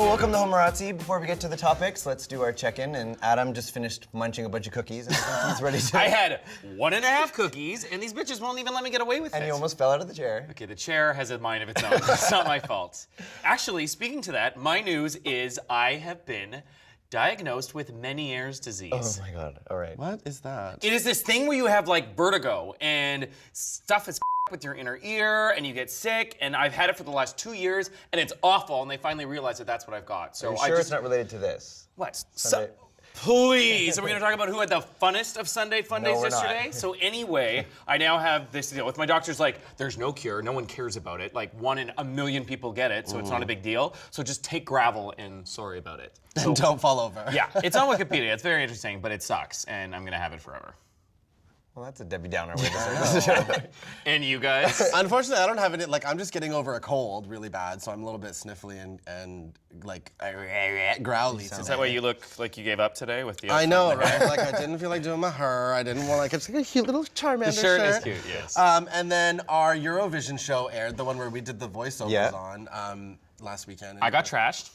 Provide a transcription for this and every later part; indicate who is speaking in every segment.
Speaker 1: Well, welcome to Homorazzi. Before we get to the topics, let's do our check-in. And Adam just finished munching a bunch of cookies. And he's ready to...
Speaker 2: I had 1.5 cookies, and these bitches won't even let me get away with it.
Speaker 1: And you almost fell out of the chair.
Speaker 2: Okay, the chair has a mind of its own. It's not my fault. Actually, speaking to that, my news is I have been diagnosed with Meniere's disease.
Speaker 1: Oh my God, all right.
Speaker 3: What is that?
Speaker 2: It is this thing where you have like vertigo and stuff is with your inner ear and you get sick, and I've had it for the last 2 years and it's awful, and they finally realized that that's what I've got. So
Speaker 1: Are you sure it's not related to this?
Speaker 2: What?
Speaker 1: Sunday.
Speaker 2: Please, are we going to talk about who had the funnest of Sunday fun days
Speaker 1: we're not.
Speaker 2: yesterday? So anyway, I now have this deal with my doctor's like, there's no cure, no one cares about it. Like 1 in a million people get it, so it's not a big deal. So just take gravel and sorry about it. So,
Speaker 3: And don't fall over.
Speaker 2: yeah, it's on Wikipedia. It's very interesting, but it sucks, and I'm going to have it forever.
Speaker 1: Well, that's a Debbie Downer way to start this show.
Speaker 2: And you guys?
Speaker 3: Unfortunately, I don't have any, like, I'm just getting over a cold really bad, so I'm a little bit sniffly and like, growly.
Speaker 2: Is that why you look like you gave up today with the
Speaker 3: I know,
Speaker 2: outfit?
Speaker 3: right? Like, I didn't feel like doing my hair. I didn't want, like, it's like a cute little Charmander
Speaker 2: The shirt is cute, yes.
Speaker 3: And then our Eurovision show aired, the one where we did the voiceovers
Speaker 1: Yeah.
Speaker 3: on last weekend.
Speaker 2: I got trashed.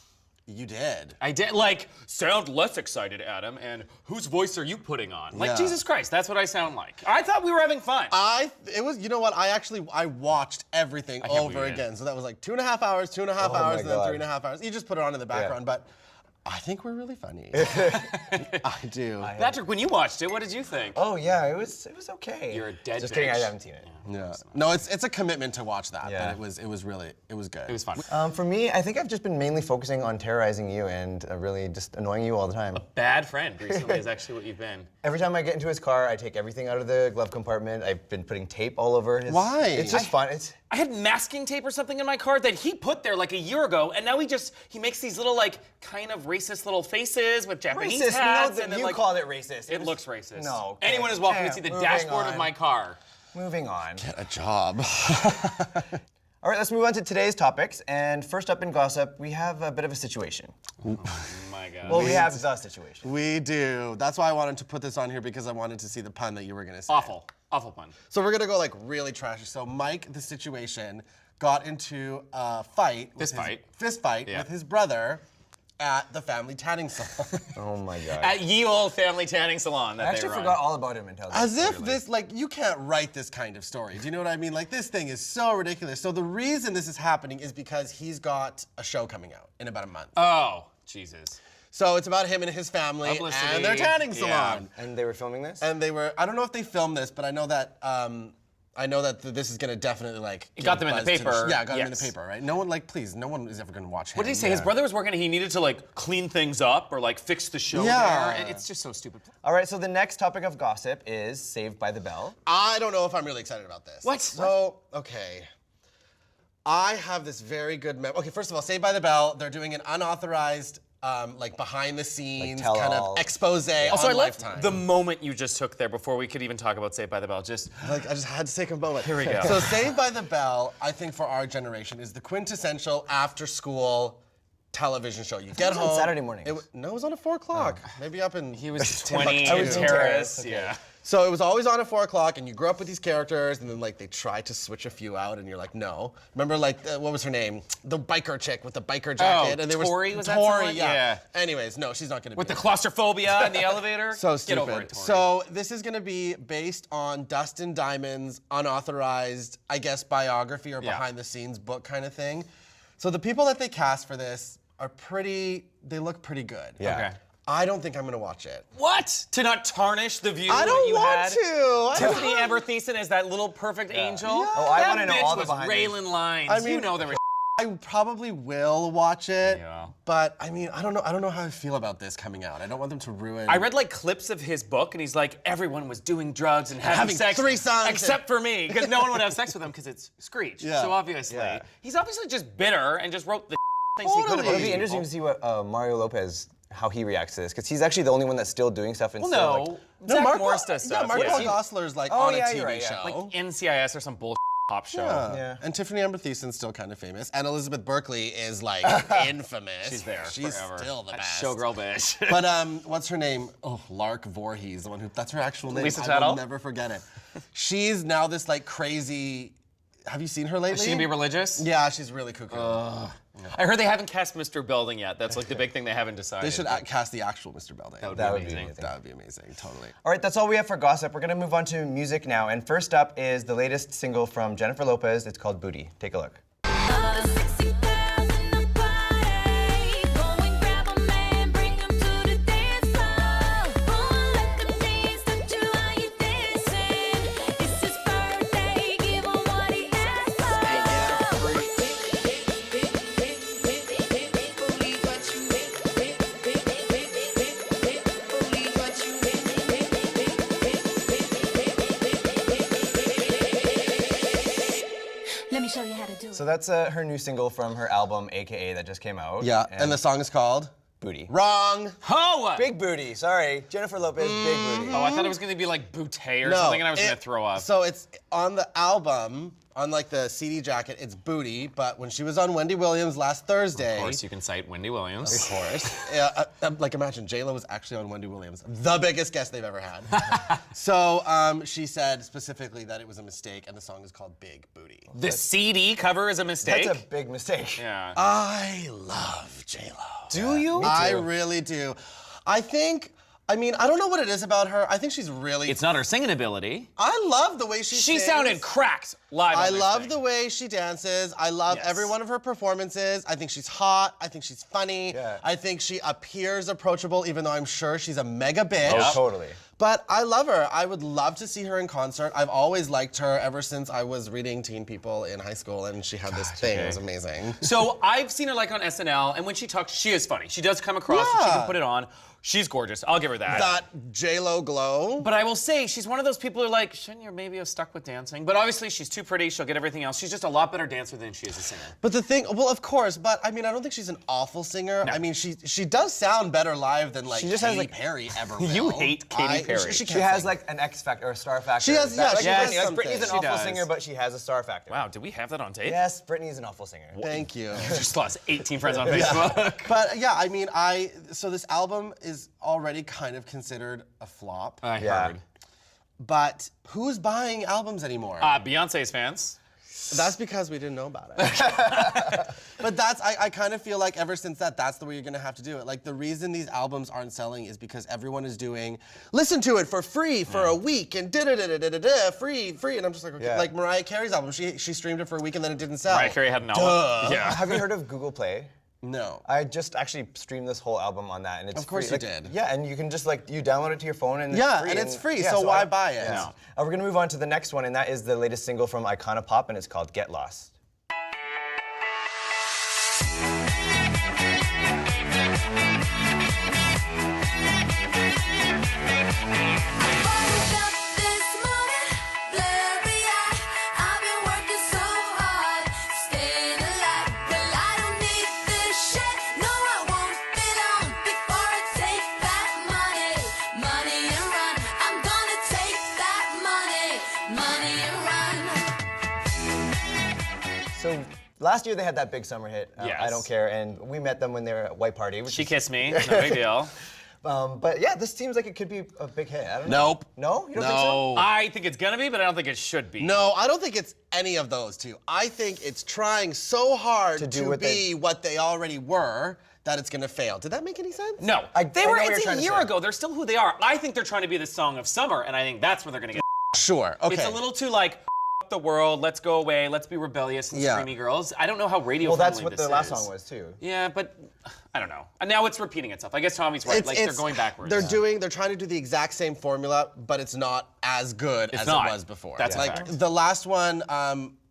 Speaker 3: You did.
Speaker 2: I did, like, sound less excited, Adam, and whose voice are you putting on? Like,
Speaker 3: Yeah.
Speaker 2: Jesus Christ, that's what I sound like. I thought we were having fun.
Speaker 3: It was, you know what, I watched everything
Speaker 2: can't
Speaker 3: over
Speaker 2: believe it.
Speaker 3: again. So that was like 2.5 hours, 2.5
Speaker 1: Oh my
Speaker 3: hours, and then
Speaker 1: God.
Speaker 3: 3.5 hours. You just put it on in the background, but I think we're really funny. I do.
Speaker 2: Patrick, when you watched it, what did you think?
Speaker 1: Oh yeah, it was okay.
Speaker 2: You're a dead
Speaker 1: Just
Speaker 2: bitch.
Speaker 1: kidding, I haven't seen it.
Speaker 3: Yeah. No, it's a commitment to watch that,
Speaker 1: Yeah.
Speaker 3: but it was good.
Speaker 2: It was fun.
Speaker 1: For me, I think I've just been mainly focusing on terrorizing you and really just annoying you all the time.
Speaker 2: Bad friend recently is actually what you've been.
Speaker 1: Every time I get into his car, I take everything out of the glove compartment. I've been putting tape all over his...
Speaker 3: Why?
Speaker 1: It's just fun. It's...
Speaker 2: I had masking tape or something in my car that he put there like a year ago, and now he makes these little like kind of racist little faces with Japanese
Speaker 1: Racist?
Speaker 2: hats.
Speaker 1: No,
Speaker 2: and then,
Speaker 1: you
Speaker 2: like,
Speaker 1: called it racist.
Speaker 2: It looks racist.
Speaker 1: No. Okay.
Speaker 2: Anyone is welcome to see the
Speaker 1: Moving
Speaker 2: dashboard
Speaker 1: on.
Speaker 2: of my car.
Speaker 1: Moving on.
Speaker 3: Get a job.
Speaker 1: All right, let's move on to today's topics. And first up in gossip, we have a bit of a situation.
Speaker 2: Oh my God.
Speaker 1: Well, we have the situation.
Speaker 3: We do. That's why I wanted to put this on here, because I wanted to see the pun that you were gonna say.
Speaker 2: Awful pun.
Speaker 3: So we're gonna go like really trashy. So Mike, the situation, got into a fight.
Speaker 2: Fist fight.
Speaker 3: With his brother at the family tanning salon.
Speaker 1: Oh my God.
Speaker 2: At ye old family tanning salon that
Speaker 1: I actually
Speaker 2: they run.
Speaker 1: forgot all about him until
Speaker 3: As
Speaker 1: this,
Speaker 3: if
Speaker 1: literally.
Speaker 3: this, like, you can't write this kind of story. Do you know what I mean? Like, this thing is so ridiculous. So the reason this is happening is because he's got a show coming out in about a month.
Speaker 2: Oh, Jesus.
Speaker 3: So it's about him and his family
Speaker 2: Publicity.
Speaker 3: and their tanning
Speaker 2: Yeah.
Speaker 3: salon.
Speaker 1: And they were filming this?
Speaker 3: And they were, I don't know if they filmed this, but I know that this is gonna definitely like.
Speaker 2: It got them in the paper.
Speaker 3: Yeah, got them in the
Speaker 2: Yes.
Speaker 3: paper, right? No one, like, please, no one is ever gonna watch him.
Speaker 2: What did he say? His brother was working and he needed to like clean things up or like fix the show
Speaker 3: Yeah.
Speaker 2: there. It's just so stupid.
Speaker 1: All right, so the next topic of gossip is Saved by the Bell.
Speaker 3: I don't know if I'm really excited about this.
Speaker 2: What?
Speaker 3: So, okay. I have this very good Okay, first of all, Saved by the Bell, they're doing an unauthorized, like behind the scenes
Speaker 1: Like
Speaker 3: kind
Speaker 1: tell-all.
Speaker 3: of expose
Speaker 2: Also, I
Speaker 3: on
Speaker 2: love
Speaker 3: Lifetime.
Speaker 2: the moment you just took there before we could even talk about Saved by the Bell. Just
Speaker 3: Like, I just had to take a moment.
Speaker 2: Here we go.
Speaker 3: So Saved by the Bell, I think for our generation, is the quintessential after-school television show. You get
Speaker 1: was on
Speaker 3: home.
Speaker 1: Saturday mornings.
Speaker 3: No, it was on at 4 o'clock. Maybe up in...
Speaker 2: he was
Speaker 1: Timbuktu.
Speaker 2: 20
Speaker 1: I
Speaker 2: in
Speaker 1: was in
Speaker 2: Terrace.
Speaker 1: Terrace, okay.
Speaker 2: Yeah.
Speaker 3: So it was always on at 4 o'clock, and you grew up with these characters, and then like they try to switch a few out, and you're like, no. Remember, like, what was her name? The biker chick with the biker jacket, and they
Speaker 2: Tori,
Speaker 3: were
Speaker 2: was that
Speaker 3: Tori,
Speaker 2: someone?
Speaker 3: yeah.
Speaker 2: Yeah.
Speaker 3: Anyways, no, she's not gonna
Speaker 2: With
Speaker 3: be
Speaker 2: the
Speaker 3: in it.
Speaker 2: claustrophobia in the elevator.
Speaker 3: So
Speaker 2: Get
Speaker 3: stupid.
Speaker 2: over it, Tori.
Speaker 3: So this is gonna be based on Dustin Diamond's unauthorized, I guess, biography or
Speaker 2: Yeah.
Speaker 3: behind the scenes book kind of thing. So the people that they cast for this are they look pretty good.
Speaker 1: Yeah.
Speaker 2: Okay.
Speaker 3: I don't think I'm gonna watch it.
Speaker 2: What? To not tarnish the view
Speaker 3: I
Speaker 2: that
Speaker 3: don't
Speaker 2: you
Speaker 3: want
Speaker 2: had?
Speaker 3: to. I don't-
Speaker 2: Tiffany Amber Thiessen as that little perfect angel.
Speaker 1: Oh, I
Speaker 2: That
Speaker 1: wanna know
Speaker 2: bitch
Speaker 1: all the
Speaker 2: was
Speaker 1: behind the-
Speaker 2: railing lines.
Speaker 3: I mean,
Speaker 2: you know there was.
Speaker 3: I probably will watch it,
Speaker 2: Yeah.
Speaker 3: but I mean, I don't know how I feel about this coming out. I don't want them to ruin.
Speaker 2: I read like clips of his book, and he's like, everyone was doing drugs and having sex,
Speaker 3: threesomes
Speaker 2: except for me, because no one would have sex with him because it's Screech.
Speaker 3: Yeah.
Speaker 2: So obviously,
Speaker 1: Yeah.
Speaker 2: he's obviously just bitter and just wrote the things he could
Speaker 3: Totally.
Speaker 2: about
Speaker 1: It'll be
Speaker 2: these
Speaker 1: interesting
Speaker 2: people.
Speaker 1: to see what Mario Lopez, how he reacts to this, because he's actually the only one that's still doing stuff. And
Speaker 2: Well,
Speaker 1: still,
Speaker 2: no,
Speaker 1: like,
Speaker 2: Zach
Speaker 3: Mark
Speaker 2: Morris does stuff.
Speaker 3: Yeah, Mark
Speaker 2: yeah.
Speaker 3: Paul Gosselaar's like
Speaker 1: Oh,
Speaker 3: on
Speaker 1: yeah,
Speaker 3: a TV
Speaker 1: you're right, yeah.
Speaker 3: show.
Speaker 2: Like NCIS or some bullshit pop show.
Speaker 3: Yeah. And Tiffany Amber Thiessen's still kind of famous, and Elizabeth Berkley is like infamous.
Speaker 2: She's there.
Speaker 3: She's
Speaker 2: forever.
Speaker 3: still the
Speaker 2: That
Speaker 3: best.
Speaker 2: showgirl bitch.
Speaker 3: But what's her name? Oh, Lark Voorhees, the one who. That's her actual name.
Speaker 2: Lisa
Speaker 3: I
Speaker 2: Tuttle?
Speaker 3: will never forget it. She's now this like crazy have you seen her lately?
Speaker 2: Is she gonna be religious?
Speaker 3: Yeah, she's really cuckoo.
Speaker 2: I heard they haven't cast Mr. Belding yet. That's like the big thing they haven't decided.
Speaker 3: They should cast the actual Mr. Belding.
Speaker 2: That would be amazing.
Speaker 3: That would be amazing, totally.
Speaker 1: All right, that's all we have for gossip. We're gonna move on to music now. And first up is the latest single from Jennifer Lopez. It's called Booty. Take a look. So that's her new single from her album, AKA, that just came out.
Speaker 3: Yeah, and the song is called?
Speaker 1: Booty.
Speaker 3: Wrong.
Speaker 2: Oh!
Speaker 1: Big Booty, sorry. Jennifer Lopez, Big Booty.
Speaker 2: Oh, I thought it was gonna be like Boutte or something, and I was gonna throw up.
Speaker 3: So it's on the album, on like the CD jacket, it's Booty, but when she was on Wendy Williams last Thursday.
Speaker 2: Of course, you can cite Wendy Williams.
Speaker 3: Of course. Yeah, like imagine, J-Lo was actually on Wendy Williams, the biggest guest they've ever had. So she said specifically that it was a mistake, and the song is called Big Booty.
Speaker 2: The CD cover is a mistake?
Speaker 1: That's a big mistake.
Speaker 2: Yeah.
Speaker 3: I love J-Lo.
Speaker 2: Do you?
Speaker 3: I really do. I don't know what it is about her. I think she's really.
Speaker 2: It's not her singing ability.
Speaker 3: I love the way she sings.
Speaker 2: Sounded cracked live on
Speaker 3: I
Speaker 2: this
Speaker 3: love
Speaker 2: thing.
Speaker 3: the way she dances. I love every one of her performances. I think she's hot. I think she's funny.
Speaker 1: Yeah.
Speaker 3: I think she appears approachable, even though I'm sure she's a mega bitch.
Speaker 1: Oh, totally.
Speaker 3: But I love her. I would love to see her in concert. I've always liked her ever since I was reading Teen People in high school, and she had this thing. It was amazing.
Speaker 2: So I've seen her like on SNL, and when she talks, she is funny. She does come across, and she can put it on. She's gorgeous. I'll give her that.
Speaker 3: That J-Lo glow.
Speaker 2: But I will say, she's one of those people who are like, shouldn't you maybe have stuck with dancing? But obviously, she's too pretty. She'll get everything else. She's just a lot better dancer than she is a singer.
Speaker 3: But the thing, well, of course, but I mean, I don't think she's an awful singer.
Speaker 2: No.
Speaker 3: I mean, she does sound better live than like
Speaker 1: She just has,
Speaker 3: Katy
Speaker 1: like-
Speaker 3: Perry ever will.
Speaker 2: You hate Katy Perry.
Speaker 3: She
Speaker 1: She has like an X factor or a star factor.
Speaker 3: She has-
Speaker 1: That-
Speaker 3: yeah, she
Speaker 1: like
Speaker 3: has
Speaker 1: Britney. Like,
Speaker 3: something.
Speaker 1: Britney's an
Speaker 2: She
Speaker 1: awful
Speaker 2: does.
Speaker 1: singer, but she has a star factor.
Speaker 2: Wow, do we have that on tape?
Speaker 1: Yes, Britney's an awful singer.
Speaker 3: Thank you.
Speaker 2: Just lost 18 friends on Facebook.
Speaker 3: But yeah, I mean, so this album is already kind of considered a flop.
Speaker 2: I
Speaker 1: Yeah.
Speaker 2: heard.
Speaker 3: But who's buying albums anymore?
Speaker 2: Beyonce's fans.
Speaker 3: That's because we didn't know about it. But I kind of feel like ever since that's the way you're gonna have to do it. Like the reason these albums aren't selling is because everyone is doing, listen to it for free for a week and free. And I'm just like, okay.
Speaker 1: Yeah.
Speaker 3: Like Mariah Carey's album, she streamed it for a week and then it didn't sell.
Speaker 2: Mariah Carey had an album. Yeah.
Speaker 1: Have you heard of Google Play?
Speaker 3: No.
Speaker 1: I just actually streamed this whole album on that, and it's
Speaker 3: Of course
Speaker 1: free.
Speaker 3: you did.
Speaker 1: Yeah, and you can just you download it to your phone, and
Speaker 3: Yeah,
Speaker 1: it's free.
Speaker 3: and it's free, so why buy it?
Speaker 1: Yeah. We're gonna move on to the next one, and that is the latest single from Icona Pop, and it's called Get Lost. So last year they had that big summer hit,
Speaker 2: Yes.
Speaker 1: I Don't Care, and we met them when they were at White Party.
Speaker 2: She kissed me. No big deal.
Speaker 1: But yeah, this seems like it could be a big hit. I don't know.
Speaker 3: Nope.
Speaker 1: No? You don't think so?
Speaker 2: I think it's gonna be, but I don't think it should be.
Speaker 3: No, I don't think it's any of those two. I think it's trying so hard
Speaker 1: To
Speaker 3: to,
Speaker 1: do what
Speaker 3: be what they already were that it's gonna fail. Did that make any sense?
Speaker 2: No.
Speaker 1: I
Speaker 2: They
Speaker 1: know
Speaker 2: were.
Speaker 1: what you're
Speaker 2: It's
Speaker 1: trying
Speaker 2: a
Speaker 1: to
Speaker 2: year
Speaker 1: say.
Speaker 2: ago. They're still who they are. I think they're trying to be the song of summer, and I think that's where they're gonna get.
Speaker 3: Sure. Okay.
Speaker 2: It's a little too like. The world, let's go away, let's be rebellious and
Speaker 3: Yeah.
Speaker 2: screamy girls. I don't know how radio
Speaker 1: Well, that's
Speaker 2: friendly
Speaker 1: what
Speaker 2: this
Speaker 1: the last
Speaker 2: is.
Speaker 1: song was too.
Speaker 2: Yeah, but I don't know. And now it's repeating itself. I guess Tommy's right. They're going backwards.
Speaker 3: They're trying to do the exact same formula, but it's not as good as
Speaker 2: not.
Speaker 3: it was before.
Speaker 2: That's a
Speaker 3: like
Speaker 2: fact.
Speaker 3: the last one,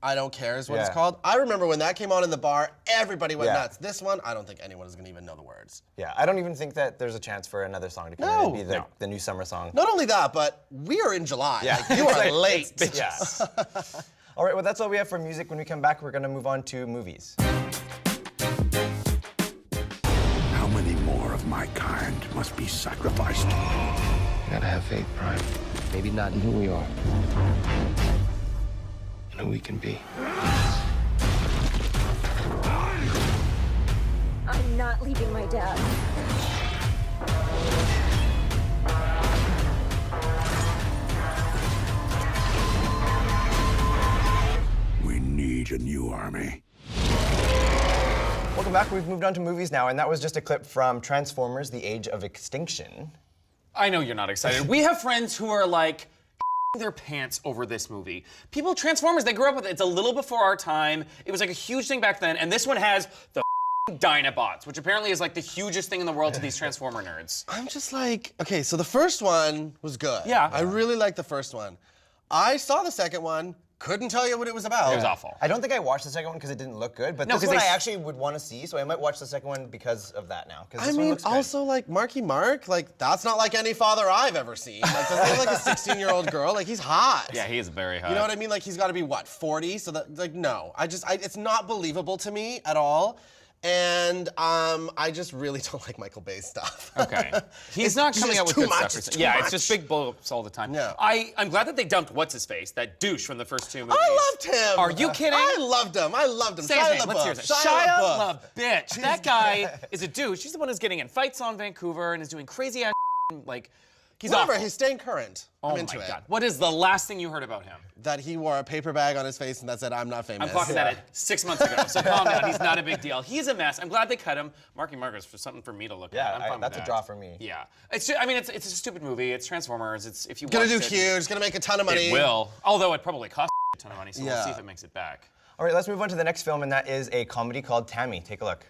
Speaker 3: I Don't Care is what it's
Speaker 1: Yeah.
Speaker 3: called. I remember when that came on in the bar, everybody went
Speaker 1: Yeah.
Speaker 3: nuts. This one, I don't think anyone is gonna even know the words.
Speaker 1: Yeah, I don't even think that there's a chance for another song to come in
Speaker 3: No.
Speaker 1: and be the new summer song.
Speaker 3: Not only that, but we are in July.
Speaker 1: Yeah.
Speaker 3: Like, you are
Speaker 1: Like,
Speaker 3: late.
Speaker 1: Yeah. All right, well, that's all we have for music. When we come back, we're going to move on to movies.
Speaker 4: How many more of my kind must be sacrificed?
Speaker 5: You gotta have faith, Brian. Maybe not in who we are, and who we can be.
Speaker 6: I'm not leaving my dad.
Speaker 4: We a new army.
Speaker 1: Welcome back. We've moved on to movies now, and that was just a clip from Transformers: The Age of Extinction.
Speaker 2: I know you're not excited. We have friends who are like their pants over this movie. People, Transformers, they grew up with it. It's a little before our time. It was like a huge thing back then, and this one has the Dinobots, which apparently is like the hugest thing in the world to these Transformer nerds.
Speaker 3: I'm just like, okay, so the first one was good.
Speaker 2: Yeah.
Speaker 3: I really liked the first one. I saw the second one, couldn't tell you what it was about.
Speaker 2: It was awful.
Speaker 1: I don't think I watched the second one because it didn't look good, but
Speaker 2: No,
Speaker 1: this
Speaker 2: 'cause
Speaker 1: one
Speaker 2: they-
Speaker 1: I actually would want to see, so I might watch the second one because of that now. 'Cause
Speaker 3: I
Speaker 1: this one
Speaker 3: mean,
Speaker 1: looks good.
Speaker 3: also, like, Marky Mark, like, that's not like any father I've ever seen. Like, doesn't he look like a 16-year-old girl? Like, he's hot.
Speaker 2: Yeah, he is very hot.
Speaker 3: You know what I mean? Like, he's got to be, what, 40? So that, like, no. It's not believable to me at all. And I just really don't like Michael Bay's stuff.
Speaker 2: Okay. He's
Speaker 3: It's
Speaker 2: not coming
Speaker 3: just
Speaker 2: out with
Speaker 3: too
Speaker 2: good
Speaker 3: much,
Speaker 2: stuff.
Speaker 3: it's too
Speaker 2: Yeah,
Speaker 3: much.
Speaker 2: it's just big bullets all the time.
Speaker 3: Yeah.
Speaker 2: I'm glad that they dumped what's-his-face, that douche from the first two movies.
Speaker 3: I loved him.
Speaker 2: Are you kidding?
Speaker 3: I loved him. I loved him.
Speaker 2: Say his
Speaker 3: Shia
Speaker 2: name. Let's hear
Speaker 3: LaBeouf.
Speaker 2: it.
Speaker 3: Shia LaBeouf.
Speaker 2: Bitch. That guy is a douche. He's the one who's getting in fights on Vancouver and is doing crazy ass like he's
Speaker 3: Whatever,
Speaker 2: awful.
Speaker 3: he's staying current.
Speaker 2: Oh
Speaker 3: I'm into
Speaker 2: my
Speaker 3: it.
Speaker 2: God. What is the last thing you heard about him?
Speaker 3: That he wore a paper bag on his face and that said, I'm not famous.
Speaker 2: I'm clocking that at 6 months ago, so calm down. He's not a big deal. He's a mess. I'm glad they cut him. Marky Mark is for something for me to look
Speaker 1: Yeah,
Speaker 2: at. I'm fine with
Speaker 1: that's a
Speaker 2: that.
Speaker 1: draw for me.
Speaker 2: Yeah, it's a stupid movie. It's Transformers. It's if you
Speaker 3: Gonna do
Speaker 2: watched it,
Speaker 3: huge, gonna make a ton of money.
Speaker 2: It will. Although it probably costs a ton of money, so we'll
Speaker 3: Yeah.
Speaker 2: see if it makes it back.
Speaker 1: All right, let's move on to the next film, and that is a comedy called Tammy. Take a look.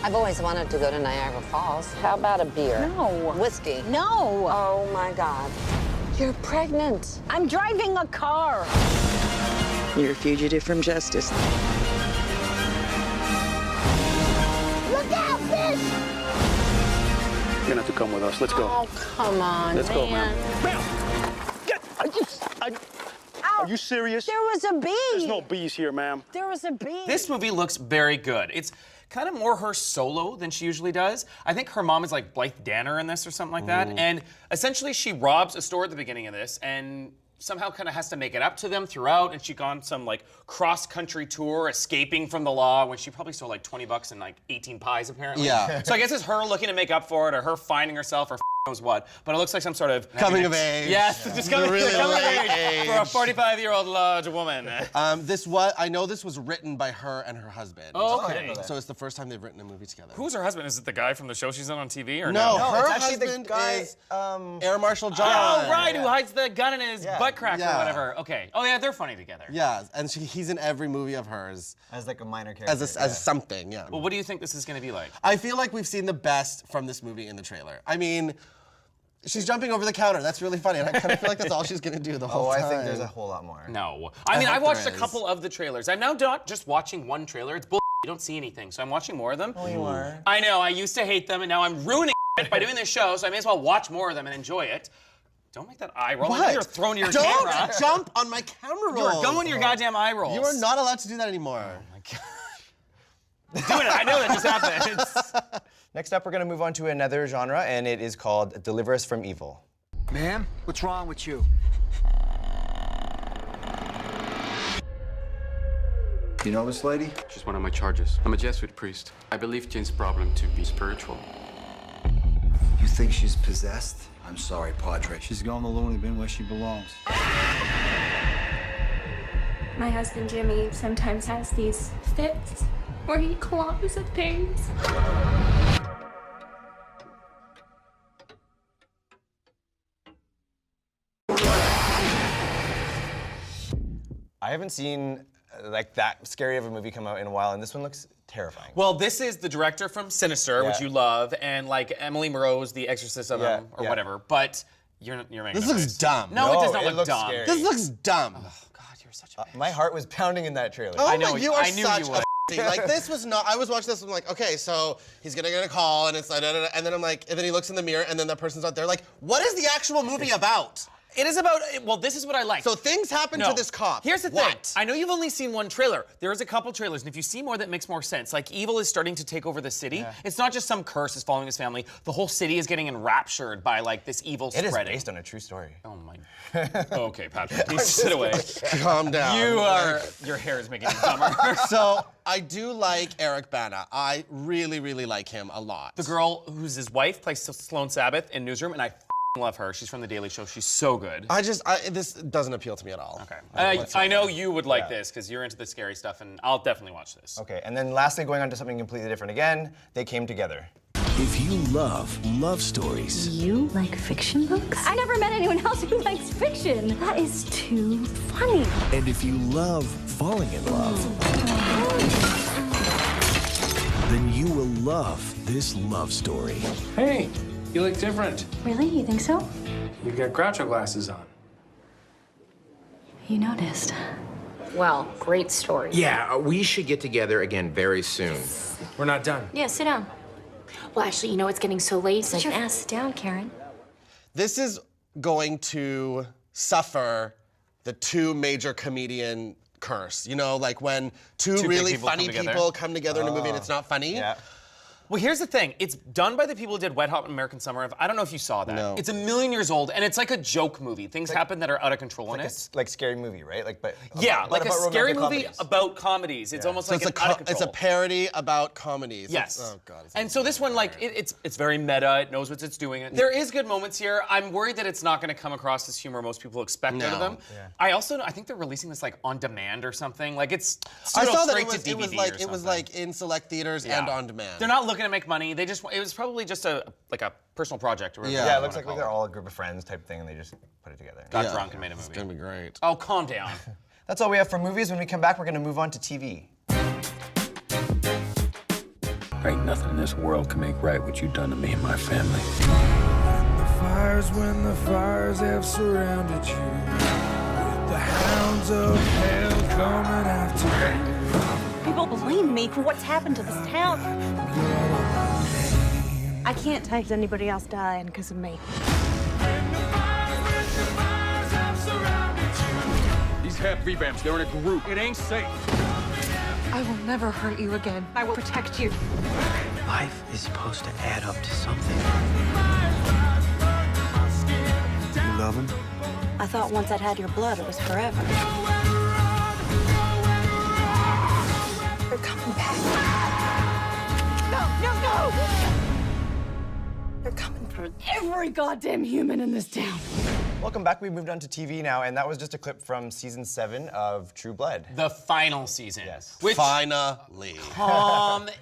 Speaker 7: I've always wanted to go to Niagara Falls. How about a beer?
Speaker 6: No.
Speaker 7: Whiskey?
Speaker 6: No.
Speaker 7: Oh my God.
Speaker 6: You're pregnant. I'm driving a car.
Speaker 8: You're a fugitive from justice.
Speaker 6: Look out, fish!
Speaker 5: You're gonna have to come with us. Let's go.
Speaker 7: Oh, come on,
Speaker 5: Let's go,
Speaker 7: man.
Speaker 5: Are you serious?
Speaker 6: There was a bee.
Speaker 5: There's no bees here, ma'am.
Speaker 6: There was a bee.
Speaker 2: This movie looks very good. It's kind of more her solo than she usually does. I think her mom is like Blythe Danner in this or something like that. And essentially she robs a store at the beginning of this and somehow kind of has to make it up to them throughout. And she gone some like cross-country tour escaping from the law when she probably stole like $20 and like 18 pies apparently.
Speaker 3: Yeah.
Speaker 2: So I guess it's her looking to make up for it or her finding herself or knows what, but it looks like some sort of
Speaker 3: Coming of age.
Speaker 2: Yes, just coming,
Speaker 3: Really
Speaker 2: coming of
Speaker 3: late
Speaker 2: age for a 45-year-old large woman.
Speaker 3: I know this was written by her and her husband.
Speaker 2: Okay.
Speaker 3: So it's the first time they've written a movie together.
Speaker 2: Who's her husband? Is it the guy from the show she's on TV or
Speaker 3: No,
Speaker 1: No,
Speaker 3: her
Speaker 1: it's actually the
Speaker 3: husband
Speaker 1: guy,
Speaker 3: is Air Marshal John.
Speaker 2: Oh, right, who hides the gun in his
Speaker 1: Yeah.
Speaker 2: butt crack or
Speaker 3: Yeah.
Speaker 2: whatever. Okay. Oh, yeah, they're funny together.
Speaker 3: Yeah, and he's in every movie of hers
Speaker 1: as like a minor character.
Speaker 3: as something, yeah.
Speaker 2: Well, what do you think this is going to be like?
Speaker 3: I feel like we've seen the best from this movie in the trailer. I mean, she's jumping over the counter. That's really funny, and I kind of feel like that's all she's gonna do the whole
Speaker 1: Oh, I
Speaker 3: time.
Speaker 1: think there's a whole lot more.
Speaker 2: No. I mean, I
Speaker 3: hope
Speaker 2: watched a
Speaker 3: there is.
Speaker 2: couple of the trailers. I'm now not just watching one trailer. It's bull. You don't see anything, so I'm watching more of them.
Speaker 1: Oh, you are.
Speaker 2: I know. I used to hate them, and now I'm ruining it by doing this show, so I may as well watch more of them and enjoy it. Don't make that eye roll. I know
Speaker 3: What?
Speaker 2: you're throwing your
Speaker 3: Don't
Speaker 2: camera.
Speaker 3: jump on my camera roll.
Speaker 2: You're going your goddamn eye rolls.
Speaker 3: You are not allowed to do that anymore.
Speaker 2: doing it. I know that just happened.
Speaker 1: Next up, we're going to move on to another genre, and it is called Deliver Us from Evil.
Speaker 9: Ma'am, what's wrong with you?
Speaker 10: You know this lady?
Speaker 11: She's one of my charges. I'm a Jesuit priest. I believe Jane's problem to be spiritual.
Speaker 10: You think she's possessed? I'm sorry, Padre. She's going to the loony bin where she belongs.
Speaker 12: My husband Jimmy sometimes has these fits where he claws at things.
Speaker 1: I haven't seen like that scary of a movie come out in a while, and this one looks terrifying.
Speaker 2: Well, this is the director from Sinister, which you love, and like Emily Morrow's The Exorcism or whatever. But you're making
Speaker 3: This
Speaker 2: no
Speaker 3: looks
Speaker 2: face.
Speaker 3: dumb.
Speaker 2: No, it does not
Speaker 1: it
Speaker 2: look
Speaker 1: looks
Speaker 2: dumb.
Speaker 1: scary.
Speaker 3: This looks dumb.
Speaker 2: Oh God, you're such a bitch.
Speaker 1: My heart was pounding in that trailer.
Speaker 3: Oh
Speaker 2: I know,
Speaker 3: my, you are
Speaker 2: I knew
Speaker 3: such
Speaker 2: you
Speaker 3: a
Speaker 2: would.
Speaker 3: like this was not. I was watching this. I'm like, okay, so he's gonna get a call, and it's like, and then I'm like, and then he looks in the mirror, and then the person's out there. Like, what is the actual movie about?
Speaker 2: It is about, well, this is what I like.
Speaker 3: So things happen
Speaker 2: No.
Speaker 3: to this cop.
Speaker 2: Here's the
Speaker 3: What?
Speaker 2: thing. I know you've only seen one trailer. There is a couple trailers, and if you see more, that makes more sense. Like, evil is starting to take over the city. It's not just some curse is following his family. The whole city is getting enraptured by, like, this evil
Speaker 1: It is
Speaker 2: spreading.
Speaker 1: based on a true story.
Speaker 2: Oh, my. Okay, Patrick, please sit away.
Speaker 3: Calm down.
Speaker 2: You are, your hair is making you dumber.
Speaker 3: So I do like Eric Bana. I really, really like him a lot.
Speaker 2: The girl who's his wife plays Sloane Sabbath in Newsroom, and I love her. She's from The Daily Show. She's so good.
Speaker 3: This doesn't appeal to me at all.
Speaker 2: Okay. I know you would like this because you're into the scary stuff, and I'll definitely watch this.
Speaker 1: Okay, and then lastly, going on to something completely different again, They Came Together.
Speaker 4: If you love love stories,
Speaker 6: You like fiction books? I never met anyone else who likes fiction. That is too funny.
Speaker 4: and if you love falling in love, then you will love this love story.
Speaker 5: Hey, you look different.
Speaker 6: Really? You think so?
Speaker 5: You've got Groucho glasses on.
Speaker 6: You noticed.
Speaker 12: Well, great story.
Speaker 5: Yeah, we should get together again very soon. We're not done.
Speaker 12: Yeah, sit down. Well, actually, you know, it's getting so late.
Speaker 6: Sit your ass down, Karen.
Speaker 3: This is going to suffer the two major comedian curse. You know, like when two
Speaker 2: Two big
Speaker 3: really
Speaker 2: people
Speaker 3: funny
Speaker 2: come together.
Speaker 3: people come together in a movie and it's not funny.
Speaker 1: Yeah.
Speaker 2: Well, here's the thing. It's done by the people who did Wet Hot American Summer. I don't know if you saw that.
Speaker 3: No.
Speaker 2: It's 1,000,000 years old, and it's like a joke movie. Things happen that are out of control in it.
Speaker 1: Like scary movie, right? Like, but
Speaker 2: Yeah, like a
Speaker 1: about
Speaker 2: scary
Speaker 1: romantic
Speaker 2: movie
Speaker 1: comedies.
Speaker 2: about comedies. It's almost
Speaker 3: So
Speaker 2: like
Speaker 3: it's
Speaker 2: an out of
Speaker 3: it's a
Speaker 2: control.
Speaker 3: parody about comedies.
Speaker 2: Yes.
Speaker 3: Oh God.
Speaker 2: And so this one, like, it's very meta. It knows what it's doing. There is good moments here. I'm worried that it's not going to come across as humor most people expect out of
Speaker 3: No.
Speaker 2: them. I think they're releasing this like on demand or something. Like it's
Speaker 3: I saw that
Speaker 2: straight
Speaker 3: it was,
Speaker 2: to DVD
Speaker 3: it was like in select theaters and on demand.
Speaker 2: They're not looking to make money. It was probably just a personal project. Or whatever
Speaker 3: Yeah.
Speaker 2: you
Speaker 1: Yeah, it
Speaker 2: wanna
Speaker 1: looks like
Speaker 2: call
Speaker 1: they're all a group of friends type thing, and they just put it together.
Speaker 2: got drunk and made a movie.
Speaker 3: It's gonna be great.
Speaker 2: Oh, calm down.
Speaker 1: That's all we have for movies. When we come back, we're going to move on to TV.
Speaker 4: Ain't nothing in this world can make right what you done to me and my family.
Speaker 9: When the fires have surrounded you, with the hounds of hell coming after you.
Speaker 6: People blame me for what's happened to this town. I can't take anybody else dying because of me.
Speaker 9: These half revamps, they're in a group. It ain't safe.
Speaker 6: I will never hurt you again. I will protect you.
Speaker 5: Life is supposed to add up to something.
Speaker 4: You love him?
Speaker 6: I thought once I'd had your blood, it was forever. They're coming back. No! They're coming for every goddamn human in this town.
Speaker 1: Welcome back. We moved on to TV now, and that was just a clip from season 7 of True Blood.
Speaker 2: The final season.
Speaker 1: Yes.
Speaker 2: Which,
Speaker 3: Finally.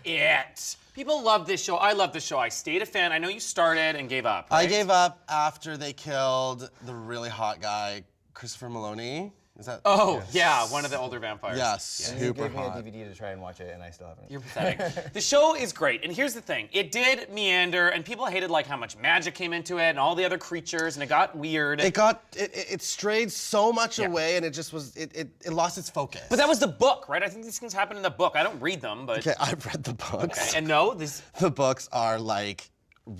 Speaker 2: it. People love this show. I love this show. I stayed a fan. I know you started and gave up.
Speaker 3: I
Speaker 2: right?
Speaker 3: gave up after they killed the really hot guy, Christopher Maloney. Is that?
Speaker 2: Oh, yeah, one of the older vampires.
Speaker 3: Yes,
Speaker 1: And you
Speaker 3: super
Speaker 1: gave me a
Speaker 3: hot.
Speaker 1: DVD to try and watch it, and I still haven't.
Speaker 2: You're pathetic. The show is great, and here's the thing. It did meander, and people hated like how much magic came into it and all the other creatures, and it got weird.
Speaker 3: It strayed so much away, and it just was it lost its focus.
Speaker 2: But that was the book, right? I think these things happen in the book. I don't read them, but...
Speaker 3: Okay, I've read the books.
Speaker 2: Okay, and no, this...
Speaker 3: The books are like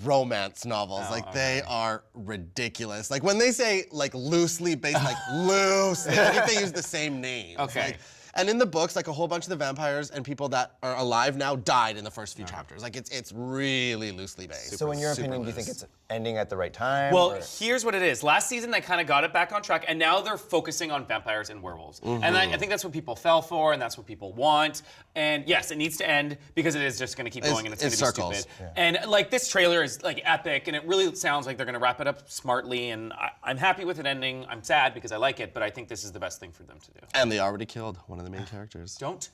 Speaker 3: romance novels. They are ridiculous. Like when they say like loosely based, like loosely, I think they use the same name.
Speaker 2: Okay.
Speaker 3: And in the books, like a whole bunch of the vampires and people that are alive now died in the first few chapters. Like it's really loosely based.
Speaker 1: So in your opinion, do you think it's ending at the right time?
Speaker 2: Well,
Speaker 1: or-
Speaker 2: here's what it is. Last season, they kind of got it back on track, and now they're focusing on vampires and werewolves. And I think that's what people fell for, and that's what people want. And yes, it needs to end because it is just going to keep going, and it's going to be
Speaker 3: circles.
Speaker 2: stupid. And like this trailer is like epic, and it really sounds like they're going to wrap it up smartly. And I'm happy with it ending. I'm sad because I like it, but I think this is the best thing for them to do.
Speaker 3: And they already killed one of the main characters.
Speaker 2: Don't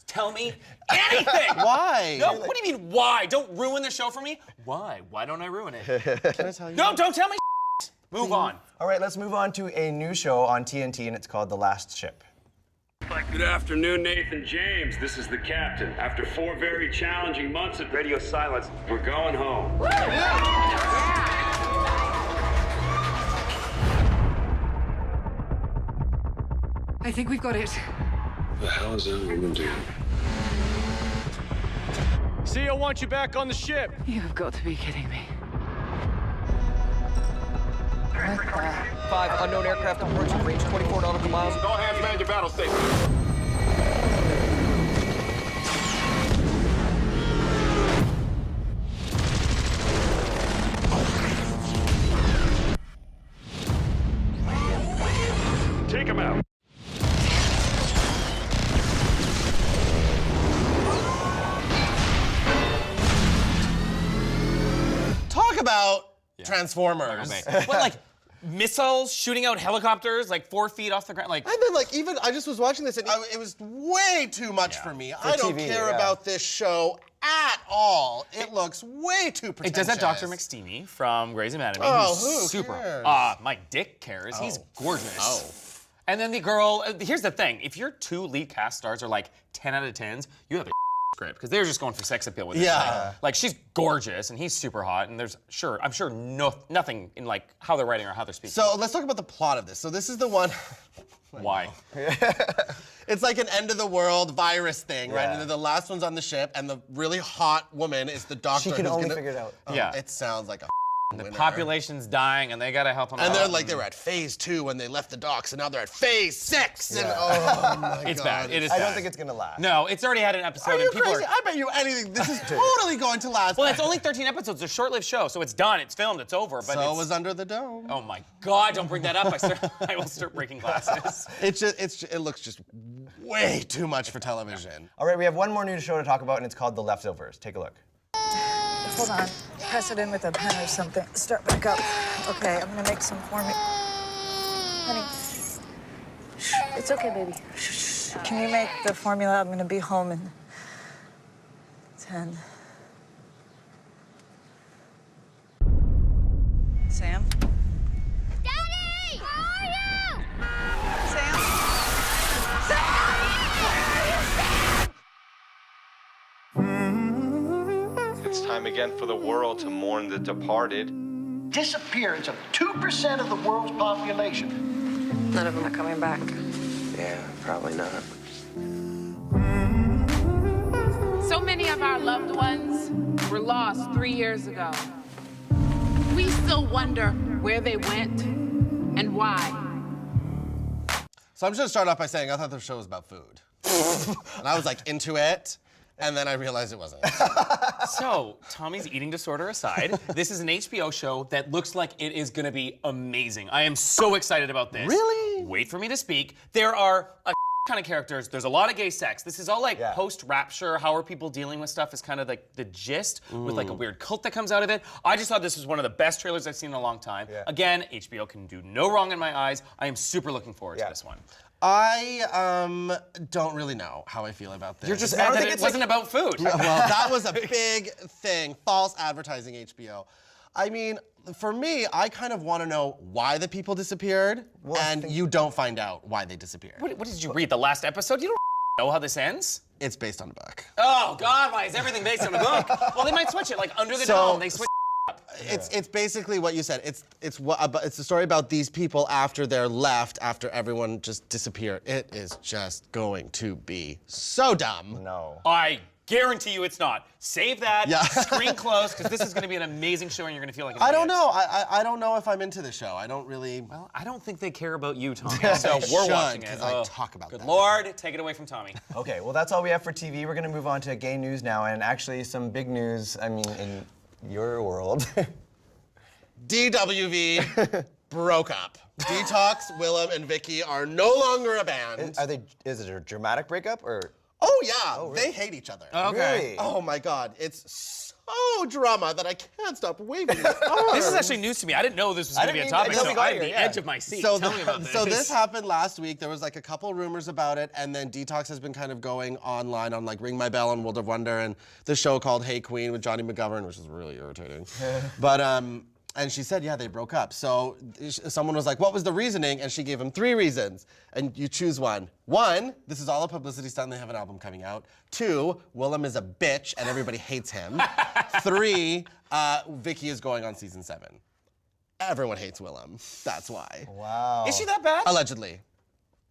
Speaker 2: tell me anything.
Speaker 3: Why?
Speaker 2: No, what do you mean why? Don't ruin the show for me. Why? Why don't I ruin it?
Speaker 3: Can I tell you?
Speaker 2: No, don't tell me. Move on.
Speaker 1: All right, let's move on to a new show on TNT, and it's called The Last Ship.
Speaker 13: Good afternoon, Nathan James. This is the captain. After 4 very challenging months at radio silence, we're going home.
Speaker 8: I think we've got it.
Speaker 4: What the hell is that woman doing?
Speaker 9: See, I want you back on the ship.
Speaker 8: You've got to be kidding me.
Speaker 5: 5 unknown aircraft approaching range 24 nautical miles.
Speaker 13: Go ahead and man your battle station. Take him out.
Speaker 3: Talk about Transformers.
Speaker 2: But like missiles shooting out helicopters like 4 feet off the ground. Like,
Speaker 3: And then, like, even I just was watching this, and it was way too much for me. I don't
Speaker 1: TV,
Speaker 3: care about this show at all. It looks way too pretentious.
Speaker 2: it does have Dr. McSteamy from Grey's Anatomy.
Speaker 3: Oh,
Speaker 2: He's
Speaker 3: who
Speaker 2: super.
Speaker 3: cares?
Speaker 2: My dick cares. He's gorgeous.
Speaker 3: Oh.
Speaker 2: And then the girl. Here's the thing: if your 2 lead cast stars are like 10 out of 10s, you have a script because they're just going for sex appeal with it.
Speaker 3: Yeah.
Speaker 2: Like she's gorgeous and he's super hot, and I'm sure nothing in like how they're writing or how they're speaking.
Speaker 3: So let's talk about the plot of this. So this is the one.
Speaker 2: Why?
Speaker 3: It's like an end of the world virus thing, right?
Speaker 1: Yeah.
Speaker 3: And the last one's on the ship, and the really hot woman is the doctor.
Speaker 1: She can
Speaker 3: who's
Speaker 1: only
Speaker 3: gonna-
Speaker 1: figure it out.
Speaker 3: Oh,
Speaker 2: Yeah.
Speaker 3: It sounds like a
Speaker 2: The
Speaker 3: winner.
Speaker 2: population's dying, and they gotta help them.
Speaker 3: And
Speaker 2: out.
Speaker 3: they're like, they were at phase 2 when they left the docks, and now they're at phase 6. And oh my
Speaker 2: It's
Speaker 3: God.
Speaker 2: bad. It is.
Speaker 1: I don't
Speaker 2: bad.
Speaker 1: think it's gonna last.
Speaker 2: No, it's already had an episode,
Speaker 3: Are you
Speaker 2: and people
Speaker 3: crazy?
Speaker 2: are.
Speaker 3: I bet you anything. This is totally going to last.
Speaker 2: Well, it's only 13 episodes. It's a short-lived show, so it's done. It's filmed. It's over. But
Speaker 3: So
Speaker 2: it's...
Speaker 3: was Under the Dome.
Speaker 2: Oh my God! Don't bring that up. I will start breaking glasses.
Speaker 3: It looks just way too much for television.
Speaker 1: All right, we have one more new show to talk about, and it's called The Leftovers. Take a look.
Speaker 14: Hold on. Press it in with a pen or something. Start back up. Okay, I'm gonna make some for me. Honey. It's okay, baby. Can you make the formula? I'm gonna be home in 10. Sam?
Speaker 6: Daddy! Where are you?
Speaker 14: Sam?
Speaker 5: It's time again for the world to mourn the departed.
Speaker 15: Disappearance of 2% of the world's population.
Speaker 7: None of them are coming back.
Speaker 5: Yeah, probably not.
Speaker 16: So many of our loved ones were lost 3 years ago. We still wonder where they went and why.
Speaker 3: So I'm just gonna start off by saying I thought the show was about food. And I was like into it, and then I realized it wasn't.
Speaker 2: So, Tommy's eating disorder aside, this is an HBO show that looks like it is going to be amazing. I am so excited about this.
Speaker 3: Really?
Speaker 2: Wait for me to speak. There are a ton of characters. There's a lot of gay sex. This is all like post-rapture. How are people dealing with stuff is kind of like the gist with like a weird cult that comes out of it. I just thought this was one of the best trailers I've seen in a long time.
Speaker 1: Yeah.
Speaker 2: Again, HBO can do no wrong in my eyes. I am super looking forward to this one.
Speaker 3: I don't really know how I feel about this.
Speaker 2: You're just mad that it wasn't about food.
Speaker 3: Well, that was a big thing. False advertising, HBO. I mean, for me, I kind of want to know why the people disappeared, and you don't find out why they disappeared.
Speaker 2: What did you read? The last episode? You don't know how this ends?
Speaker 3: It's based on a book.
Speaker 2: Oh, God, why is everything based on a book? Well, they might switch it. Like, Under the Dome, they switch up.
Speaker 3: It's basically what you said. It's a story about these people after they're left, after everyone just disappeared. It is just going to be so dumb.
Speaker 1: No.
Speaker 2: I guarantee you it's not. Save that,
Speaker 3: Yeah.
Speaker 2: screen close, because this is going to be an amazing show and you're going to feel like an
Speaker 3: I don't
Speaker 2: idiot.
Speaker 3: know. I don't know if I'm into the show. I don't really.
Speaker 2: Well, I don't think they care about you, Tommy.
Speaker 3: They
Speaker 2: So we're
Speaker 3: should,
Speaker 2: watching it.
Speaker 3: 'cause I talk about
Speaker 2: Good
Speaker 3: that.
Speaker 2: Lord, take it away from Tommy.
Speaker 1: Okay, well, that's all we have for TV. We're going to move on to gay news now, and actually some big news, I mean, in your world.
Speaker 3: DWV broke up. Detox, Willem, and Vicky are no longer a band.
Speaker 1: Is it a dramatic breakup, or?
Speaker 3: Oh yeah, they hate each other.
Speaker 2: Okay.
Speaker 1: Really?
Speaker 3: Oh my God, it's so drama that I can't stop waving my arms.
Speaker 2: This is actually news to me. I didn't know this was going to be a
Speaker 1: didn't
Speaker 2: topic,
Speaker 1: either.
Speaker 2: so
Speaker 1: Until we got
Speaker 2: I'm
Speaker 1: here,
Speaker 2: the
Speaker 1: yeah.
Speaker 2: edge of my seat.
Speaker 3: So,
Speaker 2: Tell me about this.
Speaker 3: so this happened last week. There was like a couple rumors about it, and then Detox has been kind of going online on like Ring My Bell and World of Wonder and the show called Hey Queen with Johnny McGovern, which is really irritating. But and she said, yeah, they broke up. So someone was like, what was the reasoning? And she gave him 3 reasons. And you choose one. 1, this is all a publicity stunt. They have an album coming out. 2, Willem is a bitch and everybody hates him. 3, Vicky is going on season 7. Everyone hates Willem. That's why.
Speaker 1: Wow.
Speaker 2: Is she that bad?
Speaker 3: Allegedly.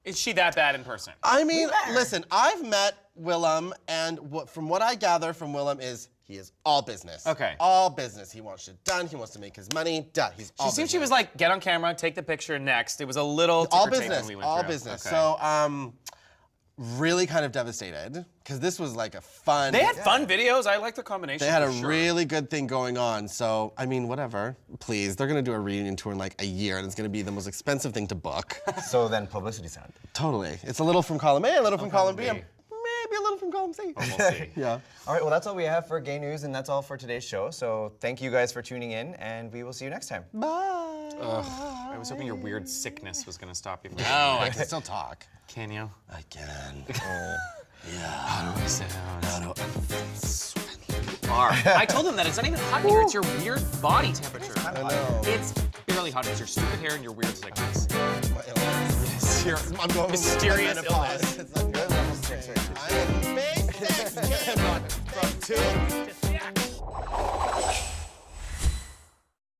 Speaker 2: Is she that bad in person?
Speaker 3: I mean, listen, I've met Willem, and from what I gather from Willem is he is all business.
Speaker 2: Okay.
Speaker 3: All business. He wants shit done. He wants to make his money. Done. He's all
Speaker 2: She seemed
Speaker 3: business.
Speaker 2: she was like, get on camera, take the picture, next. It was a little
Speaker 3: all
Speaker 2: ticker tape
Speaker 3: business.
Speaker 2: when we went
Speaker 3: All
Speaker 2: through.
Speaker 3: business.
Speaker 2: Okay.
Speaker 3: So, really kind of devastated because this was like a fun.
Speaker 2: They had fun videos. I like the combination.
Speaker 3: They had
Speaker 2: for
Speaker 3: a
Speaker 2: sure.
Speaker 3: really good thing going on. So, I mean, whatever. Please, they're gonna do a reunion tour in like a year, and it's gonna be the most expensive thing to book.
Speaker 1: So then publicity sound.
Speaker 3: Totally. It's a little from column A, a little from column B. I'm maybe a little from column C.
Speaker 2: We'll see.
Speaker 3: Yeah.
Speaker 1: All right, well, that's all we have for gay news, and that's all for today's show. So thank you guys for tuning in, and we will see you next time.
Speaker 3: Bye.
Speaker 2: Ugh, I was hoping your weird sickness was going to stop you from
Speaker 3: No, I can still talk.
Speaker 2: Can you?
Speaker 3: I can.
Speaker 2: Yeah. How do I sound? I told them that it's not even hot here, it's your weird body temperature.
Speaker 3: I know.
Speaker 2: It's barely hot, it's your stupid hair and your weird sickness.
Speaker 3: My illness.
Speaker 2: Yes, your
Speaker 3: I'm going
Speaker 2: mysterious
Speaker 3: with
Speaker 2: illness.
Speaker 3: It's like good level 6 right now. I'm in big 6, from 2 to 6.